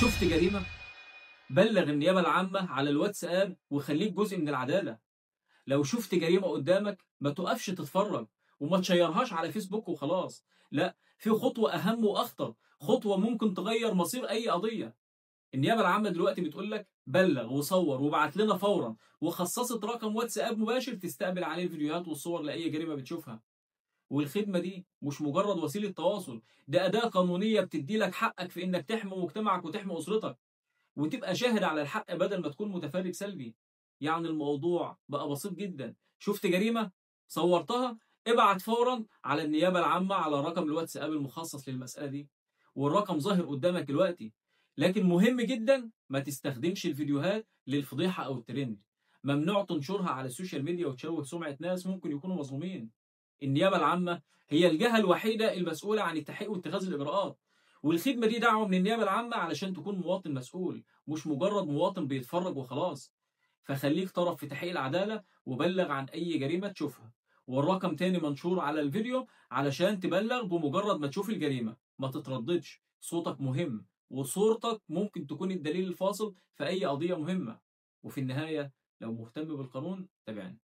شفت جريمة؟ بلغ النيابة العامة على الواتساب وخليك جزء من العدالة. لو شفت جريمة قدامك ما تقفش تتفرج وما تشيرهاش على فيسبوك وخلاص. لا، في خطوة أهم وأخطر، خطوة ممكن تغير مصير أي قضية. النيابة العامة دلوقتي بتقول لك بلغ وصور وابعت لنا فورا، وخصصت رقم واتساب مباشر تستقبل عليه الفيديوهات والصور لأي جريمة بتشوفها. والخدمة دي مش مجرد وسيلة تواصل، ده أداة قانونية بتدي لك حقك في إنك تحمي مجتمعك وتحمي أسرتك، وتبقى شاهد على الحق بدل ما تكون متفرج سلبي. يعني الموضوع بقى بسيط جدا. شفت جريمة؟ صورتها؟ ابعت فورا على النيابة العامة على رقم الواتساب المخصص للمسألة دي، والرقم ظاهر قدامك دلوقتي. لكن مهم جدا ما تستخدمش الفيديوهات للفضيحة أو الترند. ممنوع تنشرها على السوشيال ميديا وتشوه سمعة ناس ممكن يكونوا مظلومين. النيابة العامة هي الجهة الوحيدة المسؤولة عن التحقيق واتخاذ الإجراءات، والخدمة دي دعوة من النيابة العامة علشان تكون مواطن مسؤول، مش مجرد مواطن بيتفرج وخلاص. فخليك طرف في تحقيق العدالة وبلغ عن أي جريمة تشوفها. والرقم تاني منشور على الفيديو علشان تبلغ بمجرد ما تشوف الجريمة. ما تترددش، صوتك مهم، وصورتك ممكن تكون الدليل الفاصل في أي قضية مهمة. وفي النهاية، لو مهتم بالقانون تابعني.